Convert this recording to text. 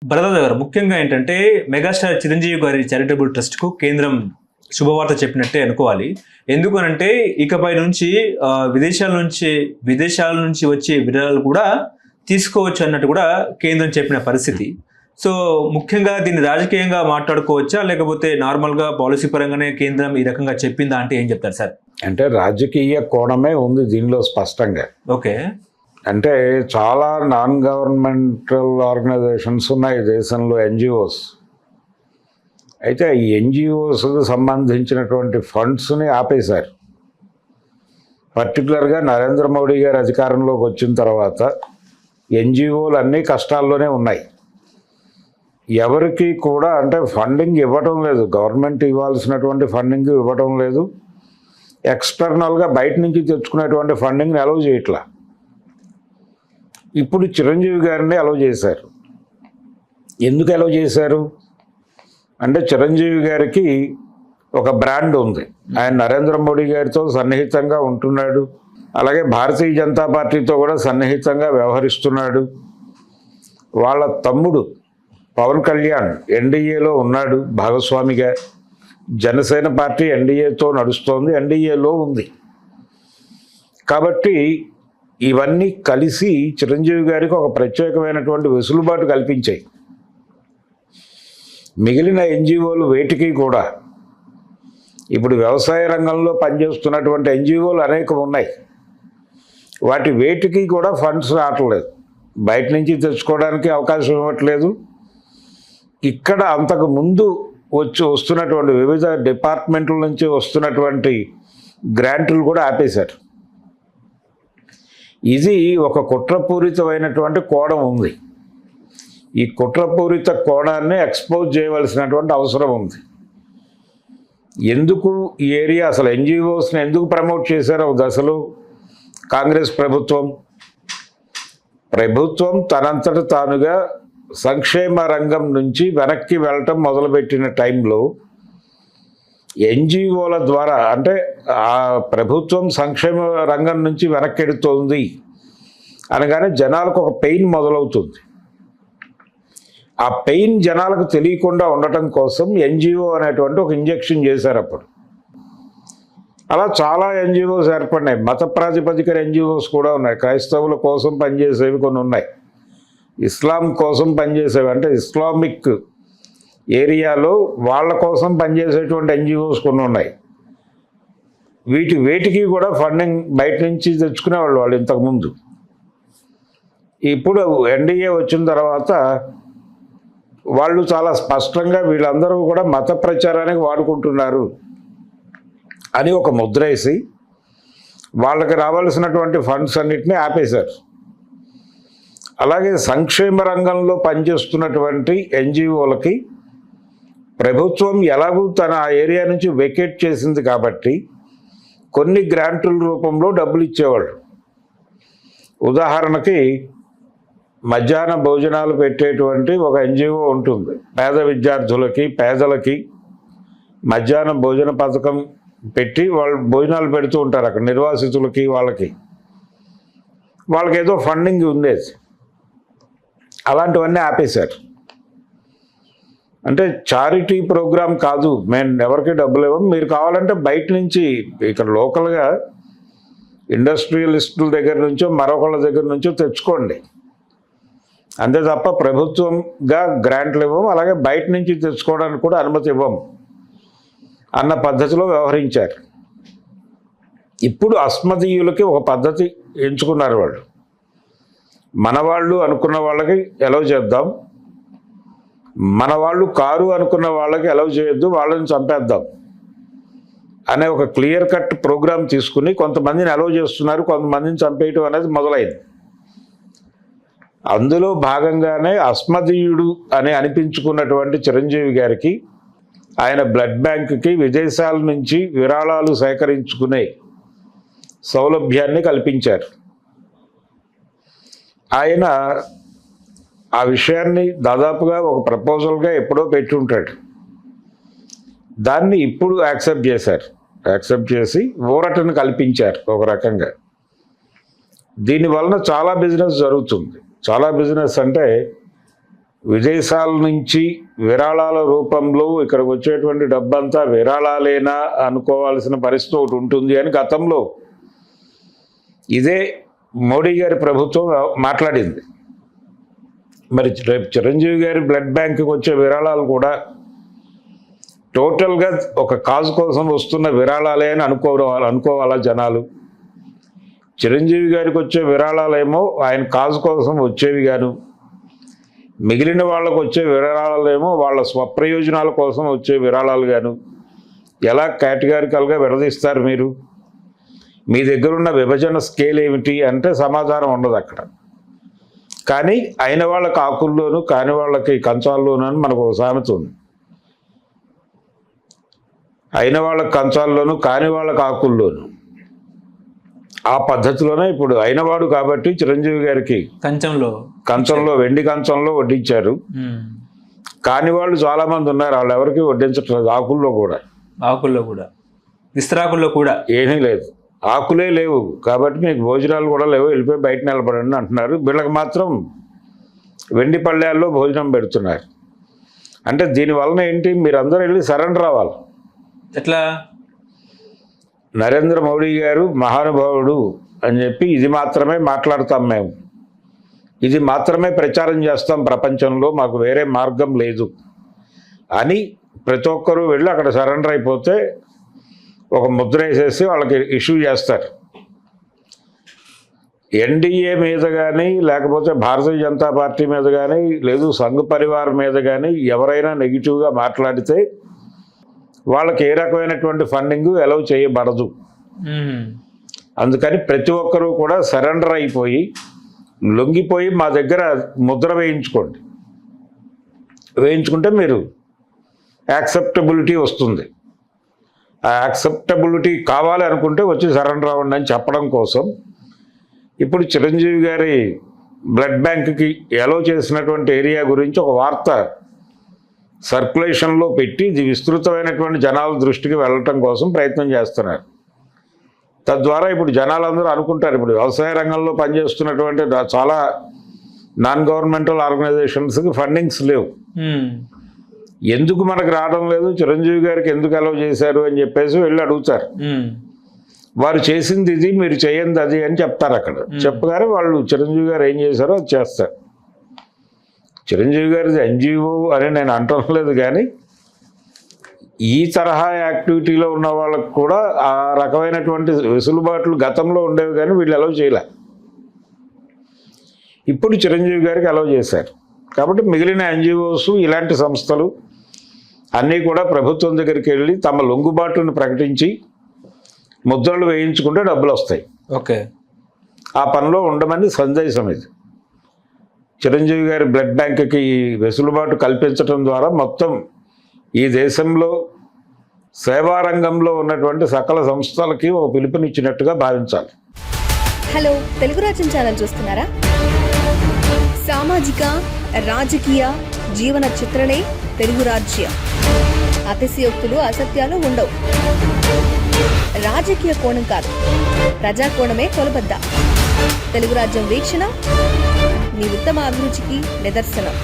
భరద్వాజ్ గారు, ముఖ్యంగా ఏంటంటే మెగాస్టార్ చిరంజీవి గారి చారిటబుల్ ట్రస్ట్కు కేంద్రం శుభవార్త చెప్పినట్టే అనుకోవాలి. ఎందుకనంటే ఇకపై నుంచి విదేశాల నుంచి వచ్చే విరాళాలు కూడా తీసుకోవచ్చు అన్నట్టు కూడా కేంద్రం చెప్పిన పరిస్థితి. సో ముఖ్యంగా దీన్ని రాజకీయంగా మాట్లాడుకోవచ్చా, లేకపోతే నార్మల్గా పాలసీ పరంగానే కేంద్రం ఈ రకంగా చెప్పిందా అంటే ఏం చెప్తారు సార్? అంటే రాజకీయ కోణమే ఉంది దీనిలో స్పష్టంగా. ఓకే, అంటే చాలా నాన్ గవర్నమెంటల్ ఆర్గనైజేషన్స్ ఉన్నాయి దేశంలో, ఎన్జిఓస్. అయితే ఈ ఎన్జిఓస్కి సంబంధించినటువంటి ఫండ్స్ని ఆపేశారు. పర్టికులర్గా నరేంద్ర మోడీ గారు అధికారంలోకి వచ్చిన తర్వాత ఎన్జిఓలు అన్నీ కష్టాల్లోనే ఉన్నాయి. ఎవరికి కూడా అంటే ఫండింగ్ ఇవ్వటం లేదు, గవర్నమెంట్ ఇవ్వాల్సినటువంటి ఫండింగ్ ఇవ్వటం లేదు. ఎక్స్టర్నల్గా బయట నుంచి తెచ్చుకునేటువంటి ఫండింగ్ని అలౌ చేయట్లా. ఇప్పుడు చిరంజీవి గారిని అలౌ చేశారు. ఎందుకు అలౌ చేశారు అంటే చిరంజీవి గారికి ఒక బ్రాండ్ ఉంది. ఆయన నరేంద్ర మోడీ గారితో సన్నిహితంగా ఉంటున్నాడు, అలాగే భారతీయ జనతా పార్టీతో కూడా సన్నిహితంగా వ్యవహరిస్తున్నాడు. వాళ్ళ తమ్ముడు పవన్ కళ్యాణ్ ఎన్డీఏలో ఉన్నాడు భాగస్వామిగా. జనసేన పార్టీ ఎన్డీఏతో నడుస్తోంది, ఎన్డీఏలో ఉంది. కాబట్టి ఇవన్నీ కలిసి చిరంజీవి గారికి ఒక ప్రత్యేకమైనటువంటి వెసులుబాటు కల్పించాయి. మిగిలిన ఎన్జిఓలు వేటికి కూడా, ఇప్పుడు వ్యవసాయ రంగంలో పనిచేస్తున్నటువంటి ఎన్జిఓలు అనేకం ఉన్నాయి, వాటి వేటికి కూడా ఫండ్స్ రావట్లేదు. బయట నుంచి తెచ్చుకోవడానికి అవకాశం ఇవ్వట్లేదు. ఇక్కడ అంతకు ముందు వస్తున్నటువంటి వివిధ డిపార్ట్మెంట్ల నుంచి వస్తున్నటువంటి గ్రాంట్లు కూడా ఆపేశారు. ఇది ఒక కుట్రపూరితమైనటువంటి కోణం ఉంది. ఈ కుట్రపూరిత కోణాన్ని ఎక్స్పోజ్ చేయవలసినటువంటి అవసరం ఉంది. ఎందుకు ఈ ఏరియా అసలు ఎన్జిఓస్ని ఎందుకు ప్రమోట్ చేశారో దశలో కాంగ్రెస్ ప్రభుత్వం తనంతట తానుగా సంక్షేమ రంగం నుంచి వెనక్కి వెళ్ళటం మొదలుపెట్టిన టైంలో ఎన్జిఓల ద్వారా, అంటే ఆ ప్రభుత్వం సంక్షేమ రంగం నుంచి వెనక్కెడుతోంది అనగానే జనాలకు ఒక పెయిన్ మొదలవుతుంది. ఆ పెయిన్ జనాలకు తెలియకుండా ఉండటం కోసం ఎన్జిఓ అనేటువంటి ఒక ఇంజెక్షన్ చేశారు అప్పుడు. అలా చాలా ఎన్జిఓస్ ఏర్పడినాయి. మత ప్రాతిపదికన ఎన్జిఓస్ కూడా ఉన్నాయి. క్రైస్తవుల కోసం పనిచేసేవి కొన్ని ఉన్నాయి, ఇస్లాం కోసం పనిచేసేవి అంటే ఇస్లామిక్ ఏరియాలో వాళ్ళ కోసం పనిచేసేటువంటి ఎన్జిఓస్ కొన్ని ఉన్నాయి. వేటికి కూడా ఫండింగ్ బయట నుంచి తెచ్చుకునేవాళ్ళు వాళ్ళు ఇంతకుముందు. ఇప్పుడు ఎన్డీఏ వచ్చిన తర్వాత వాళ్ళు చాలా స్పష్టంగా వీళ్ళందరూ కూడా మత ప్రచారానికి వాడుకుంటున్నారు అని ఒక ముద్ర వేసి వాళ్ళకి రావాల్సినటువంటి ఫండ్స్ అన్నిటినీ ఆపేశారు. అలాగే సంక్షేమ రంగంలో పనిచేస్తున్నటువంటి ఎన్జిఓలకి ప్రభుత్వం ఎలాగూ తన ఆ ఏరియా నుంచి వెకేట్ చేసింది కాబట్టి కొన్ని గ్రాంట్ల రూపంలో డబ్బులు ఇచ్చేవాళ్ళు. ఉదాహరణకి మధ్యాహ్న భోజనాలు పెట్టేటువంటి ఒక ఎన్జిఓ ఉంటుంది. పేద విద్యార్థులకి, పేదలకి మధ్యాహ్న భోజన పథకం పెట్టి వాళ్ళు భోజనాలు పెడుతూ ఉంటారు అక్కడ నిర్వాసితులకి. వాళ్ళకి ఏదో ఫండింగ్ ఉండేది, అలాంటివన్నీ ఆపేశారు. అంటే చారిటీ ప్రోగ్రామ్ కాదు, మేము ఎవరికి డబ్బులు ఇవ్వం, మీరు కావాలంటే బయట నుంచి ఇక్కడ లోకల్గా ఇండస్ట్రియలిస్టుల దగ్గర నుంచో మరొకళ్ళ దగ్గర నుంచో తెచ్చుకోండి, అంతే తప్ప ప్రభుత్వంగా గ్రాంట్లు ఇవ్వం, అలాగే బయట నుంచి తెచ్చుకోవడానికి కూడా అనుమతి ఇవ్వం అన్న పద్ధతిలో వ్యవహరించారు. ఇప్పుడు అస్మదీయులకి ఒక పద్ధతి ఎంచుకున్నారు వాళ్ళు. మనవాళ్ళు అనుకున్న వాళ్ళకి ఎలవ్ చేద్దాం, మన వాళ్ళు కారు అనుకున్న వాళ్ళకి ఎలవ్ చేయొద్దు, వాళ్ళని చంపేద్దాం అనే ఒక క్లియర్ కట్ ప్రోగ్రాం తీసుకుని కొంతమందిని అలవ్ చేస్తున్నారు, కొంతమందిని చంపేయటం అనేది మొదలైంది. అందులో భాగంగానే అస్మదీయుడు అని అనిపించుకున్నటువంటి చిరంజీవి గారికి ఆయన బ్లడ్ బ్యాంక్కి విదేశాల నుంచి విరాళాలు సేకరించుకునే సౌలభ్యాన్ని కల్పించారు. ఆయన ఆ విషయాన్ని దాదాపుగా ఒక ప్రపోజల్గా ఎప్పుడో పెట్టి ఉంటాడు. దాన్ని ఇప్పుడు యాక్సెప్ట్ చేసి ఊరటను కల్పించారు ఒక రకంగా. దీనివలన చాలా బిజినెస్ జరుగుతుంది. చాలా బిజినెస్ అంటే విదేశాల నుంచి విరాళాల రూపంలో ఇక్కడికి వచ్చేటువంటి డబ్బంతా విరాళాలేనా అనుకోవాల్సిన పరిస్థితి ఒకటి ఉంటుంది అని గతంలో ఇదే మోడీ గారి ప్రభుత్వం మాట్లాడింది. మరి రేపు చిరంజీవి గారి బ్లడ్ బ్యాంక్కి వచ్చే విరాళాలు కూడా టోటల్గా ఒక కాజు కోసం వస్తున్న విరాళాలే అని అనుకోవాలా జనాలు? చిరంజీవి గారికి వచ్చే విరాళాలేమో ఆయన కాజు కోసం వచ్చేవి గాను, మిగిలిన వాళ్ళకు వచ్చే విరాళాలేమో వాళ్ళ స్వప్రయోజనాల కోసం వచ్చే విరాళాలు గాను ఎలా కేటగారికల్గా విడదీస్తారు మీరు? మీ దగ్గర ఉన్న విభజన స్కేల్ ఏమిటి అంటే సమాధానం ఉండదు అక్కడ. కానీ అయిన వాళ్ళకి ఆకుల్లోనూ కాని వాళ్ళకి కంచాల్లోనూ అని మనకు ఒక సామెత ఉంది. అయిన వాళ్ళకి కంచాల్లోనూ కాని వాళ్ళకి ఆకుల్లోనూ ఆ పద్ధతిలోనే ఇప్పుడు అయినవాడు కాబట్టి చిరంజీవి గారికి కంచంలో వెండి కంచంలో వడ్డించారు. కాని వాళ్ళు చాలా మంది ఉన్నారు, వాళ్ళు ఎవరికి వడ్డించట్లేదు. ఆకుల్లో కూడా విస్తరాకుల్లో కూడా ఏమీ లేదు, ఆకులే లేవు కాబట్టి మీకు భోజనాలు కూడా లేవు, వెళ్ళిపోయి బయట నిలబడండి అంటున్నారు. వీళ్ళకి మాత్రం వెండి పళ్ళాల్లో భోజనం పెడుతున్నారు. అంటే దీనివలన ఏంటి? మీరందరూ వెళ్ళి సరెండర్ అవ్వాలి. ఎట్లా? నరేంద్ర మోడీ గారు మహానుభావుడు అని చెప్పి ఇది మాత్రమే మాట్లాడతాం మేము, ఇది మాత్రమే ప్రచారం చేస్తాం ప్రపంచంలో, మాకు వేరే మార్గం లేదు అని ప్రతి ఒక్కరూ వెళ్ళి అక్కడ సరెండర్ అయిపోతే ఒక ముద్ర వేసేసి వాళ్ళకి ఇష్యూ చేస్తారు. ఎన్డీఏ మీద కానీ లేకపోతే భారతీయ జనతా పార్టీ మీద కానీ లేదు సంఘ్ పరివార్ మీద కానీ ఎవరైనా నెగిటివ్గా మాట్లాడితే వాళ్ళకి ఏ రకమైనటువంటి ఫండింగ్ అలౌ చేయబడదు. అందుకని ప్రతి ఒక్కరూ కూడా సరెండర్ అయిపోయి లొంగిపోయి మా దగ్గర ముద్ర వేయించుకుంటే మీరు యాక్సెప్టబిలిటీ వస్తుంది. ఆ యాక్సెప్టబిలిటీ కావాలి అనుకుంటే వచ్చి సరెండర్ అవ్వండి అని చెప్పడం కోసం ఇప్పుడు చిరంజీవి గారి బ్లడ్ బ్యాంక్కి అలౌ చేసినటువంటి ఏరియా గురించి ఒక వార్త సర్క్యులేషన్లో పెట్టి ఇది విస్తృతమైనటువంటి జనాల దృష్టికి వెళ్ళటం కోసం ప్రయత్నం చేస్తున్నారు. తద్వారా ఇప్పుడు జనాలందరూ అనుకుంటారు, ఇప్పుడు వ్యవసాయ రంగంలో పనిచేస్తున్నటువంటి చాలా నాన్ గవర్నమెంటల్ ఆర్గనైజేషన్స్కి ఫండింగ్స్ లేవు. ఎందుకు మనకు రావడం లేదు, చిరంజీవి గారికి ఎందుకు అలౌ చేశారు అని చెప్పేసి వెళ్ళి అడుగుతారు. వారు చేసింది ఇది, మీరు చేయండి అది అని చెప్తారు. అక్కడ చెప్పగానే వాళ్ళు చిరంజీవి గారు ఏం చేశారో అది చేస్తారు. చిరంజీవి గారిది ఎన్జిఓ అని నేను అంటలేదు, కానీ ఈ తరహా యాక్టివిటీలో ఉన్న వాళ్ళకు కూడా ఆ రకమైనటువంటి వెసులుబాట్లు గతంలో ఉండేవి, కానీ వీళ్ళు అలౌ చేయలే. ఇప్పుడు చిరంజీవి గారికి అలౌ చేశారు కాబట్టి మిగిలిన ఎన్జిఓస్ ఇలాంటి సంస్థలు అన్నీ కూడా ప్రభుత్వం దగ్గరికి వెళ్ళి తమ లొంగుబాటును ప్రకటించి ముద్రలు వేయించుకుంటే డబ్బులు వస్తాయి. ఓకే, ఆ పనిలో ఉండమని సందేశం ఇది. చిరంజీవి గారి బ్లడ్ బ్యాంక్కి వెసులుబాటు కల్పించడం ద్వారా మొత్తం ఈ దేశంలో సేవారంగంలో ఉన్నటువంటి సకల సంస్థలకి ఒక పిలుపునిచ్చినట్టుగా భావించాలి. హలో, తెలుగు రాజ్యం ఛానల్ చూస్తున్నారా? సామాజిక రాజకీయ జీవన చిత్రణే తెలుగు రాజ్యం. అతిశయోక్తులు అసత్యాలు ఉండవు. రాజకీయ కోణం కాదు, ప్రజా కోణమే కొలబద్ద. తెలుగు రాజ్యం వీక్షణ మీ ఉత్తమ అభిరుచికి నిదర్శనం.